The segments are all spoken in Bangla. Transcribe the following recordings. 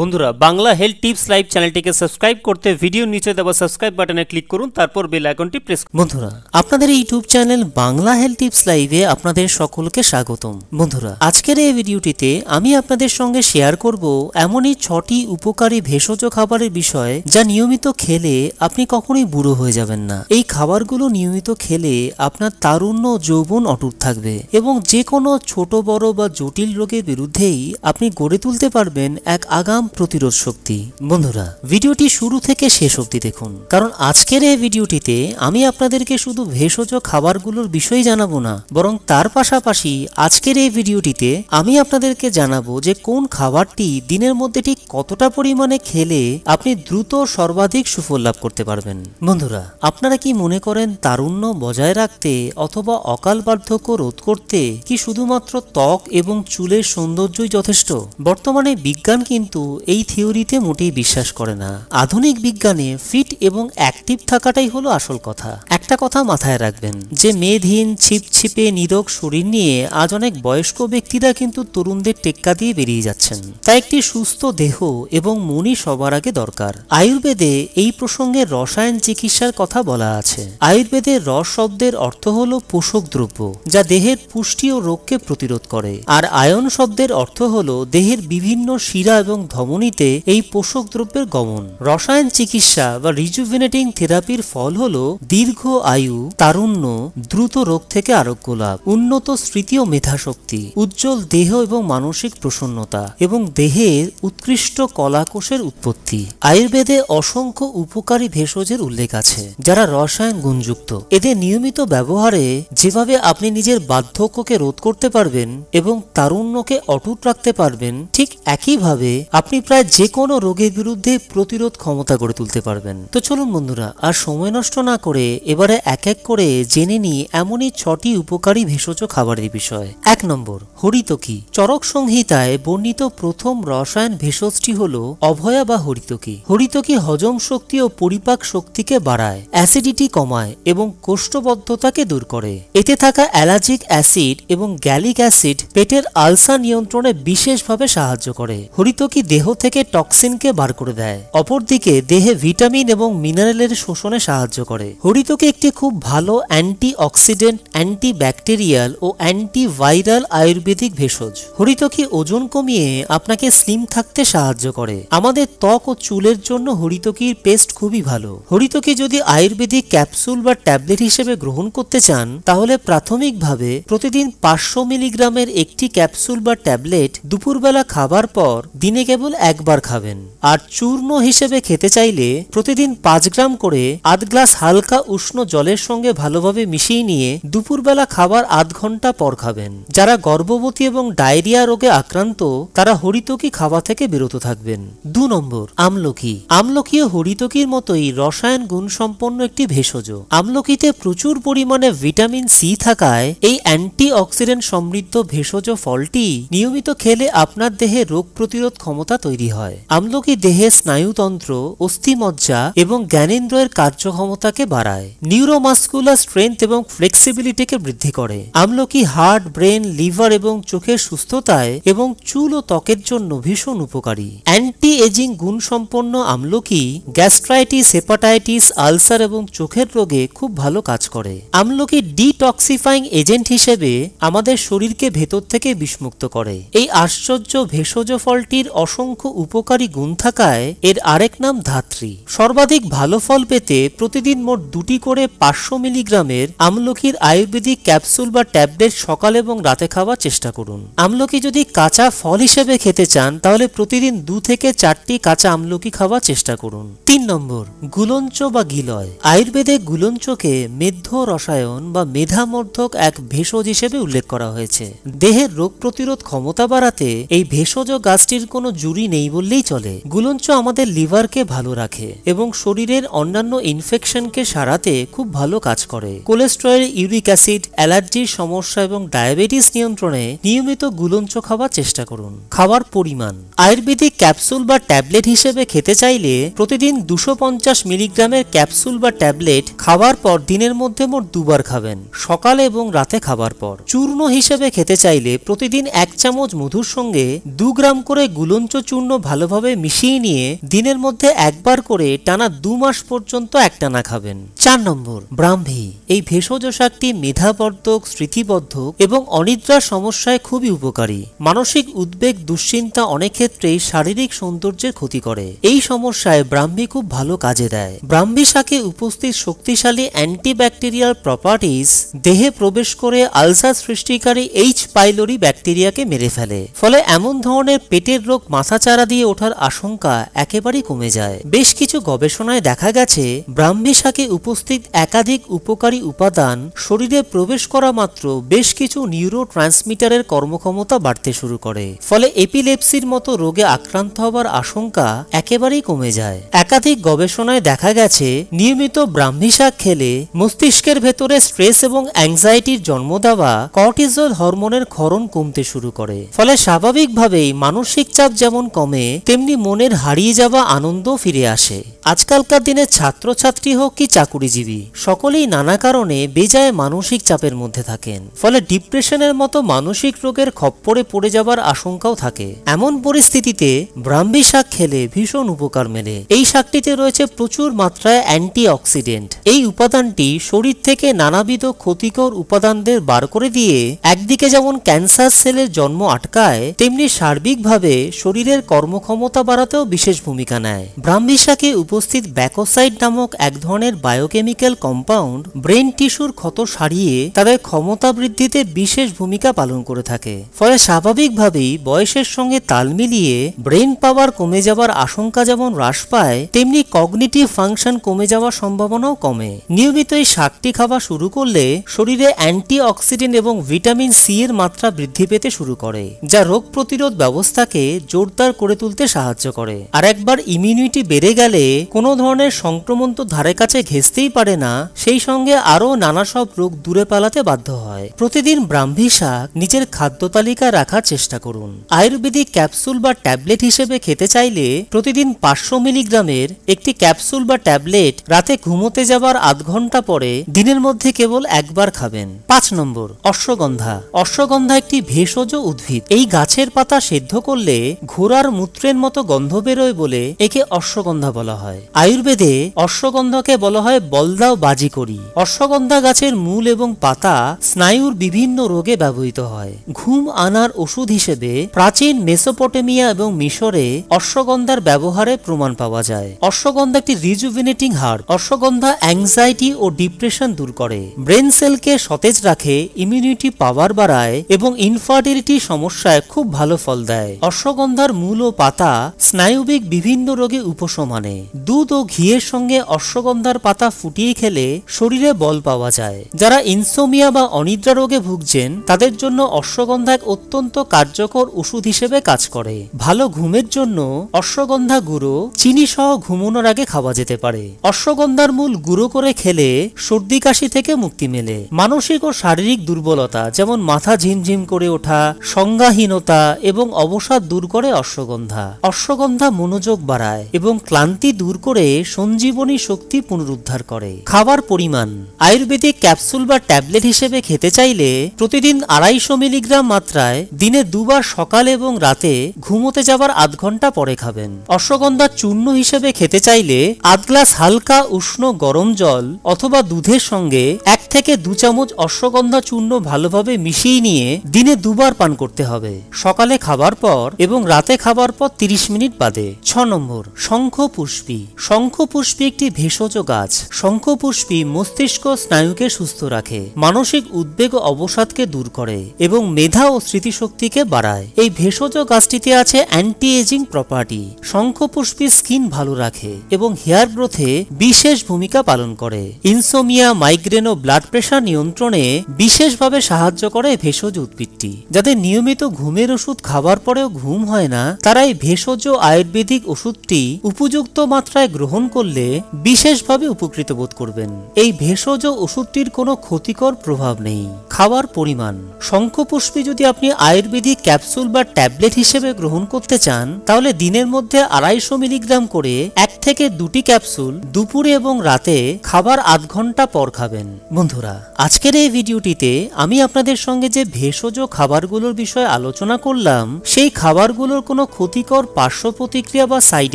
বন্ধুরা বাংলা হেলথ টিপস লাইভ চ্যানেলটিকে সাবস্ক্রাইব করতে ভিডিওর নিচে দেওয়া সাবস্ক্রাইব বাটনে ক্লিক করুন, তারপর বেল আইকনটি প্রেস করুন। বন্ধুরা আপনাদের YouTube channel Bangla health tips লাইভে আপনাদের সকলকে স্বাগতম। বন্ধুরা আজকের এই ভিডিওটিতে আমি আপনাদের সঙ্গে শেয়ার করব এমনই 6টি উপকারী ভেষজ খাবারের বিষয় যা নিয়মিত খেলে আপনি কখনোই বুড়ো হয়ে যাবেন না। এই খাবারগুলো নিয়মিত খেলে আপনার তারুণ্য ও যৌবন অটুট থাকবে এবং যে কোনো ছোট বড় বা জটিল রোগের বিরুদ্ধেই আপনি গড়ে তুলতে পারবেন এক আগাম প্রতিরোধ শক্তি। বন্ধুরা ভিডিওটি শুরু থেকে শেষ অবধি দেখুন, কারণ আজকের এই ভিডিওটিতে আমি আপনাদেরকে শুধু ভেষজ খাবারগুলোর বিষয় জানাবো না, বরং তার পাশাপাশি আজকের এই ভিডিওটিতে আমি আপনাদেরকে জানাবো যে কোন খাবারটি দিনের মধ্যে ঠিক কতটা পরিমাণে খেলে আপনি দ্রুত সর্বাধিক সুফল লাভ করতে পারবেন। বন্ধুরা আপনারা কি মনে করেন তারুণ্য বজায় রাখতে অথবা অকাল বার্ধক্য রোধ করতে কি শুধুমাত্র ত্বক এবং চুলের সৌন্দর্যই যথেষ্ট? বর্তমানে বিজ্ঞান কিন্তু এই থিওরিতে মোটেই বিশ্বাস করে না। আধুনিক বিজ্ঞানে ফিট এবং অ্যাক্টিভ থাকাটাই হলো আসল কথা। একটা কথা মাথায় রাখবেন যে মেদহীন ছিপছিপে নিরোগ শরীর নিয়ে আজ অনেক বয়স্ক ব্যক্তিরা কিন্তু তরুণদের টেক্কা দিয়ে বেরিয়ে যাচ্ছেন। তাই একটি সুস্থ দেহ এবং মনই সবার আগে দরকার। আয়ুর্বেদে এই প্রসঙ্গে রসায়ন চিকিৎসার কথা বলা আছে। আয়ুর্বেদে রস শব্দের অর্থ হলো পোষক দ্রব্য যা দেহের পুষ্টি ও রোগকে প্রতিরোধ করে, আর আয়ন শব্দের অর্থ হলো দেহের বিভিন্ন শিরা এবং ধমনীতে এই পোষক দ্রব্যের গমন। রসায়ন চিকিৎসা বা রিজুভিনেটিং থেরাপির ফল হলো দীর্ঘ আয়ু, তারুণ্য, দ্রুত রোগ থেকে আরোগ্য লাভ, উন্নত স্মৃতি ও মেধাশক্তি, উজ্জ্বল দেহ এবং মানসিক প্রসন্নতা এবং দেহের উৎকৃষ্ট কলাকোষের উৎপত্তি। আয়ুর্বেদে অসংখ্য উপকারী ভেষজের উল্লেখ আছে যারা রসায়ন গুণযুক্ত। এদের নিয়মিত ব্যবহারে যেভাবে আপনি নিজের বার্ধক্যকে রোধ করতে পারবেন এবং তারুণ্যকে অটুট রাখতে পারবেন, ঠিক একইভাবে আপনি প্রায় যে কোনো রোগের বিরুদ্ধে প্রতিরোধ ক্ষমতা গড়ে তুলতে পারবেন। তো চলুন বন্ধুরা আর সময় নষ্ট না করে এবারে এক এক করে জেনে নিই এমনই 6টি উপকারী ভেষজ খাবারের বিষয়। 1 নম্বর, হরিতকি। চরক সংহিতায় বর্ণিত প্রথম রসায়ন ভেষজটি হল অভয়া বা হরিতকি। হরিতকি হজম শক্তি ও পরিপাক শক্তিকে বাড়ায়, অ্যাসিডিটি কমায় এবং কোষ্ঠবদ্ধতাকে দূর করে। এতে থাকা অ্যালার্জিক অ্যাসিড এবং গ্যালিক অ্যাসিড পেটের আলসার নিয়ন্ত্রণে বিশেষভাবে সাহায্য করে। হরিতকি দেহ থেকে টক্সিনকে বার করে দেয়, অপরদিকে দেহে ভিটামিন এবং মিনারেলের শোষণে সাহায্য করে। হরিতকি একটি খুব ভালো অ্যান্টিঅক্সিডেন্ট, অ্যান্টিব্যাকটেরিয়াল ও অ্যান্টিভাইরাল আয়ুর্বেদিক ভেষজ। হরিতকি ওজন কমিয়ে আপনাকে স্লিম থাকতে সাহায্য করে। আমাদের ত্বক ও চুলের জন্য হরিতকির পেস্ট খুবই ভালো। হরিতকি যদি আয়ুর্বেদিক ক্যাপসুল বা ট্যাবলেট হিসেবে গ্রহণ করতে চান তাহলে প্রাথমিকভাবে প্রতিদিন 500 মিলিগ্রামের একটি ক্যাপসুল বা ট্যাবলেট দুপুরবেলা খাবার পর দিনে কেবল একবার খাবেন। আর চূর্ণ হিসেবে খেতে চাইলে প্রতিদিন 5 গ্রাম করে 8 গ্লাস হালকা উষ্ণ জলের সঙ্গে ভালোভাবে মিশিয়ে নিয়ে দুপুরবেলা খাবার আধ ঘন্টা পর খাবেন। যারা গর্ভবতী এবং ডায়রিয়া রোগে আক্রান্ত তারা হরিতকি খাওয়া থেকে বিরত থাকবেন। 2 নম্বর, আমলকি। আমলকিও হরিতকির মতোই রসায়ন গুণ সম্পন্ন একটি ভেষজ। আমলকিতে প্রচুর পরিমাণে ভিটামিন সি থাকায় এই অ্যান্টিঅক্সিডেন্ট সমৃদ্ধ ভেষজ ফলটি নিয়মিত খেলে আপনার দেহে রোগ প্রতিরোধ ক্ষমতা তৈরি হয়। আমলকি দেহের স্নায়ুতন্ত্র, অস্থিমজ্জা এবং জ্ঞানেন্দ্রিয়ের কার্যক্ষমতাকে বাড়ায়, নিউরোমাস্কুলার স্ট্রেংথ এবং ফ্লেক্সিবিলিটিকে বৃদ্ধি করে। আমলকি হার্ট, ব্রেন, লিভার এবং চোখের সুস্থতায় এবং চুল ও ত্বকের জন্য ভীষণ উপকারী। অ্যান্টি এজিং গুণ সম্পন্ন আমলকি গ্যাস্ট্রাইটিস, হেপাটাইটিস, আলসার এবং চোখের রোগে খুব ভালো কাজ করে। আমলকি ডিটক্সিফাইং এজেন্ট হিসেবে আমাদের শরীরকে ভেতর থেকে বিষমুক্ত করে। এই আশ্চর্য ভেষজ ফলটির অসংখ্য উপকারী গুণ থাকায় এর আরেক নাম ধাত্রী। সর্বাধিক ভালো ফল পেতে প্রতিদিন মোট 2টি করে 500 মিলিগ্রামের আমলকির আয়ুর্বেদিক ক্যাপসুল বা ট্যাবলেট সকাল এবং রাতে খাওয়ার চেষ্টা করুন। আমলকি যদি কাঁচা ফল হিসেবে খেতে চান তাহলে প্রতিদিন 2 থেকে 4টি কাঁচা আমলকি খাওয়ার চেষ্টা করুন। 3 নম্বর, গুলঞ্চ বা গিলয়। আয়ুর্বেদে গুলঞ্চকে মেধ্য রসায়ন বা মেধামর্ধক এক ভেষজ হিসেবে উল্লেখ করা হয়েছে। দেহের রোগ প্রতিরোধ ক্ষমতা বাড়াতে এই ভেষজ গাছটির কোনো জুড়ি নেই বললেই চলে। গুলঞ্চ আমাদের লিভারকে ভালো রাখে এবং শরীরের অন্যান্য ইনফেকশনকে সারাতে খুব ভালো কাজ করে। কোলেস্টেরল, ইউরিক অ্যাসিড, অ্যালার্জির সমস্যা এবং ডায়াবেটিস নিয়ন্ত্রণে নিয়মিত গুলঞ্চ খাওয়ার চেষ্টা করুন। খাওয়ার পরিমাণ। আয়ুর্বেদিক ক্যাপসুল বা ট্যাবলেট হিসেবে খেতে চাইলে প্রতিদিন 250 মিলিগ্রামের ক্যাপসুল বা ট্যাবলেট খাওয়ার পর দিনের মধ্যে মোট দুবার খাবেন, সকালে এবং রাতে খাবার পর। চূর্ণ হিসেবে খেতে চাইলে প্রতিদিন 1 চামচ মধুর সঙ্গে 2 গ্রাম করে গুলঞ্চ চূর্ণ ভালোভাবে মিশিয়ে নিয়ে দিনের মধ্যে একবার করে টানা 2 মাস পর্যন্ত একটানা খাবেন। 4 নম্বর, ব্রাহ্মী। এই ভেষজ শাকটি মেধাবর্ধক, স্মৃতিবর্ধক এবং অনিদ্রার সমস্যায় খুবই উপকারী। মানসিক উদ্বেগ, দুশ্চিন্তা অনেক ক্ষেত্রেই শারীরিক সৌন্দর্যের ক্ষতি করে। এই সমস্যায় ব্রাহ্মী খুব ভালো কাজে দেয়। ব্রাহ্মী শাকে উপস্থিত শক্তিশালী অ্যান্টিব্যাকটেরিয়াল প্রপার্টিজ দেহে প্রবেশ করে আলসার সৃষ্টিকারী এইচ পাইলোরি ব্যাকটেরিয়াকে মেরে ফেলে, ফলে এমন ধরনের পেটের রোগ মাথাচাড়া দিয়ে ওঠার আশঙ্কা একেবারেই কমে যায়। বেশ কিছু গবেষণায় দেখা গেছে ব্রাহ্মী শাকে উপস্থিত একাধিক উপকারী উপাদান শরীরে প্রবেশ করা মাত্র বেশ কিছু নিউরোট্রান্সমিটারের কর্মক্ষমতা বাড়তে শুরু করে, ফলে এপিলেপসির মতো রোগে আক্রান্ত হবার আশঙ্কা একেবারেই কমে যায়। একাধিক গবেষণায় দেখা গেছে নিয়মিত ব্রাহ্মী শাক খেলে মস্তিষ্কের ভেতরে স্ট্রেস এবং অ্যাংজাইটির জন্ম দেওয়া কর্টিজল হরমোনের ক্ষরণ কমতে শুরু করে, ফলে স্বাভাবিকভাবেই মানসিক চাপ যেমন কমে তেমনি মনের হারিয়ে যাওয়া আনন্দ ফিরে আসে। আজকালকার দিনে ছাত্রছাত্রী হোক কি চাকুরিজীবী, সকলেই নানা কারণে বেজায় মানসিক চাপের মধ্যে থাকেন, ফলে ডিপ্রেশনের মতো মানসিক রোগের খপ্পরে পড়ে যাবার আশঙ্কাও থাকে। এমন পরিস্থিতিতে ব্রাহ্মী শাক খেলে ভীষণ উপকার মেলে। এই শাকটিতে রয়েছে প্রচুর মাত্রায় অ্যান্টিঅক্সিডেন্ট। এই উপাদানটি শরীর থেকে নানাবিধ ক্ষতিকর উপাদানদের বার করে দিয়ে একদিকে যেমন ক্যান্সার সেলের জন্ম আটকায়, তেমনি সার্বিকভাবে শরীরের কর্মক্ষমতা বাড়াতেও বিশেষ ভূমিকা নেয়। ব্রাহ্মী শাকে উপস্থিত ব্যাকোসাইড নামক এক ধরনের বায়োকেমিক্যাল কম্পাউন্ড ব্রেন টিস্যুর ক্ষত সারিয়ে তাদের ক্ষমতা বৃদ্ধিতে বিশেষ ভূমিকা পালন করে থাকে, ফলে স্বাভাবিকভাবেই বয়সের সঙ্গে তাল মিলিয়ে ব্রেন পাওয়ার কমে যাওয়ার আশঙ্কা যেমন হ্রাস পায়, তেমনি কগনিটিভ ফাংশন কমে যাওয়ার সম্ভাবনাও কমে। নিয়মিত এই শাকটি খাওয়া শুরু করলে শরীরে অ্যান্টিঅক্সিডেন্ট এবং ভিটামিন সি এর মাত্রা বৃদ্ধি পেতে শুরু করে, যা রোগ প্রতিরোধ ব্যবস্থাকে জোরদার করে তুলতে সাহায্য করে। আর একবার ইমিউনিটি বেড়ে গেলে কোনো ধরনের সংক্রমণ তো ধারে কাছে ঘেঁষতেই পারে না, সেই সঙ্গে আরও নানা সব রোগ দূরে পালাতে বাধ্য হয়। প্রতিদিন ব্রাহ্মী শাক নিজের খাদ্য তালিকায় রাখার চেষ্টা করুন। আয়ুর্বেদিক ক্যাপসুল বা ট্যাবলেট হিসেবে খেতে চাইলে প্রতিদিন 500 মিলিগ্রামের একটি ক্যাপসুল বা ট্যাবলেট রাতে ঘুমোতে যাবার আধ ঘন্টা পরে দিনের মধ্যে কেবল একবার খাবেন। 5 নম্বর, অশ্বগন্ধা। অশ্বগন্ধা একটি ভেষজ উদ্ভিদ। এই গাছের পাতা সেদ্ধ করলে ঘোড়ার মূত্রের মতো গন্ধ বেরোয় বলে একে অশ্বগন্ধা বলা হয়। আয়ুর্বেদে অশ্বগন্ধাকে বলা হয় বলদাও বাজিকরি। অশ্বগন্ধা গাছের মূল এবং পাতা স্নায়ুর বিভিন্ন রোগে ব্যবহৃত হয়। ঘুম আনার ওষুধ হিসেবে প্রাচীন মেসোপটেমিয়া এবং মিশরে অশ্বগন্ধার ব্যবহারে প্রমাণ পাওয়া যায়। অশ্বগন্ধা একটি রিজুভিনেটিং হার্ব। অশ্বগন্ধা অ্যাংজাইটি ও ডিপ্রেশন দূর করে, ব্রেন সেলকে সতেজ রাখে, ইমিউনিটি পাওয়ার বাড়ায় এবং ইনফার্টিলিটি সমস্যায় খুব ভালো ফল দেয়। অশ্বগন্ধার মূল ও পাতা স্নায়ুবিক বিভিন্ন রোগে উপশম আনে। দুধ ও ঘিয়ের সঙ্গে অশ্বগন্ধার পাতা ফুটিয়ে খেলে শরীরে বল পাওয়া যায়। যারা ইনসোমিয়া বা অনিদ্রা রোগে ভুগছেন তাদের জন্য অশ্বগন্ধা এক অত্যন্ত কার্যকর ওষুধ হিসেবে কাজ করে। ভালো ঘুমের জন্য অশ্বগন্ধা গুঁড়ো চিনি সহ ঘুমানোর আগে খাওয়া যেতে পারে। অশ্বগন্ধার মূল গুঁড়ো করে খেলে সর্দি কাশি থেকে মুক্তি মেলে। মানসিক ও শারীরিক দুর্বলতা যেমন মাথা ঝিমঝিম করে ওঠা, সংজ্ঞাহীনতা এবং অবসাদ দূর করে অশ্বগন্ধা। অশ্বগন্ধা মনোযোগ বাড়ায় এবং ক্লান্তি দূর করে সঞ্জীবনী শক্তি পুনরুদ্ধার করে। খাবার পরিমাণ আয়ুর্বেদিক ক্যাপসুল বা ট্যাবলেট হিসেবে খেতে চাইলে প্রতিদিন 250 মিলিগ্রাম মাত্রায় দিনে 2 বার সকালে এবং রাতে ঘুমোতে যাবার আধ ঘন্টা পরে খাবেন। অশ্বগন্ধা চূর্ণ হিসেবে খেতে চাইলে আধ গ্লাস হালকা উষ্ণ গরম জল অথবা দুধের সঙ্গে 1 থেকে 2 চামচ অশ্বগন্ধা চূর্ণ ভালোভাবে মিশিয়ে নিয়ে দিনে 2 বার পান করতে হবে, সকালে খাবার পর এবং রাতে খাবার পর 30 মিনিট বাদে। 6 নম্বর, শঙ্খপুষ্পী। শঙ্খপুষ্পী একটি ভেষজ গাছ। শঙ্খপুষ্পী মস্তিষ্ক স্নায়ুকে সুস্থ রাখে, মানসিক উদ্বেগ ও অবসাদকে দূর করে এবং মেধা ও স্মৃতিশক্তিকে বাড়ায়। এই ভেষজ গাছটিতে আছে অ্যান্টি এজিং প্রপার্টি। শঙ্খপুষ্পী স্কিন ভালো রাখে এবং হেয়ার গ্রোথে বিশেষ ভূমিকা পালন করে। ইনসোমিয়া, মাইগ্রেন ও ব্লাড প্রেশার নিয়ন্ত্রণে বিশেষভাবে সাহায্য করে ভেষজ উদ্ভিদটি। যাদের নিয়মিত ঘুমের ওষুধ খাবার পরেও ঘুম হয় না, তারা এই ভেষজ আয়ুর্বেদিক ওষুধটি উপযুক্ত মাত্রায় গ্রহণ করলে বিশেষভাবে উপকৃত বোধ করবেন। এই ভেষজ ওষুধটির কোনো ক্ষতিকর প্রভাব নেই। খাবার পরিমাণ শঙ্খপুষ্পী যদি আপনি আয়ুর্বেদিক ক্যাপসুল বা ট্যাবলেট হিসেবে গ্রহণ করতে চান চান তাহলে দিনের মধ্যে 250 মিলিগ্রাম করে 1 থেকে 2টি ক্যাপসুল দুপুরে এবং রাতে খাবার আধ ঘন্টা পর খাবেন। বন্ধুরা, আজকের এই ভিডিওটিতে আমি আপনাদের সঙ্গে যে ভেষজ খাবারগুলোর বিষয়ে আলোচনা করলাম সেই খাবারগুলোর কোনো ক্ষতিকর পার্শ্ব প্রতিক্রিয়া বা সাইড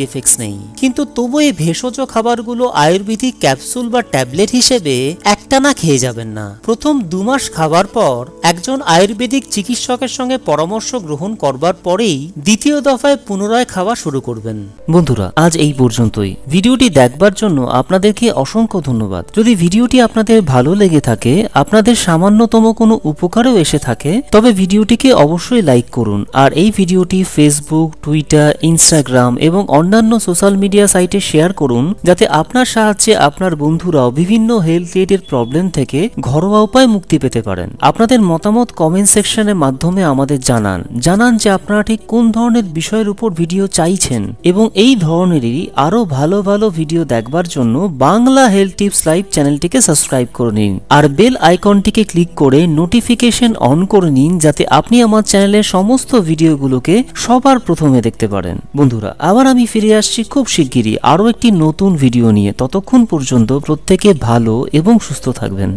এফেক্টস নেই, কিন্তু তবু এই ভেষজ খাবারগুলো আয়ুর্বেদিক ক্যাপসুল বা ট্যাবলেট হিসেবে একটানা খেয়ে যাবেন না। প্রথম 2 মাস খাবার পর একজন আয়ুর্বেদিক চিকিৎসকের সঙ্গে পরামর্শ গ্রহণ করবার পরেই দ্বিতীয় দফায় পুনরায় খাওয়া শুরু করবেন। বন্ধুরা, আজ এই পর্যন্তই। ভিডিওটি দেখবার জন্য আপনাদেরকে অসংখ্য ধন্যবাদ। যদি ভিডিওটি আপনাদের ভালো লেগে থাকে, আপনাদের সামান্যতম কোনো উপকারও এসে থাকে, তবে ভিডিওটিকে অবশ্যই লাইক করুন আর এই ভিডিওটি ফেসবুক, টুইটার, ইনস্টাগ্রাম এবং অন্যান্য সোশ্যাল মিডিয়া সাইটে শেয়ার করুন, যাতে আপনার সাহায্যে আপনার বন্ধুরাও বিভিন্ন হেলথ রিলেটেড প্রবলেম থেকে ঘরোয়া উপায় মুক্তি পেতে পারেন। আপনাদের মতামত কমেন্ট সেকশনের মাধ্যমে আমাদের জানান যে আপনারা ঠিক কোন ধরনের বিষয়ের উপর ভিডিও চাইছেন, এবং এই ধরনেরই আরো ভালো ভালো ভিডিও দেখবার জন্য বাংলা হেলথ টিপস লাইভ চ্যানেলটিকে সাবস্ক্রাইব করে নিন আর বেল আইকনটিকে ক্লিক করে নোটিফিকেশন অন করে নিন, যাতে আপনি আমার চ্যানেলের সমস্ত ভিডিওগুলোকে সবার প্রথমে দেখতে পারেন। বন্ধুরা, আবার আমি ফিরে আসছি খুব শিগগিরই আরো একটি নতুন ভিডিও নিয়ে। ততক্ষণ পর্যন্ত প্রত্যেকে ভালো এবং সুস্থ থাকবেন।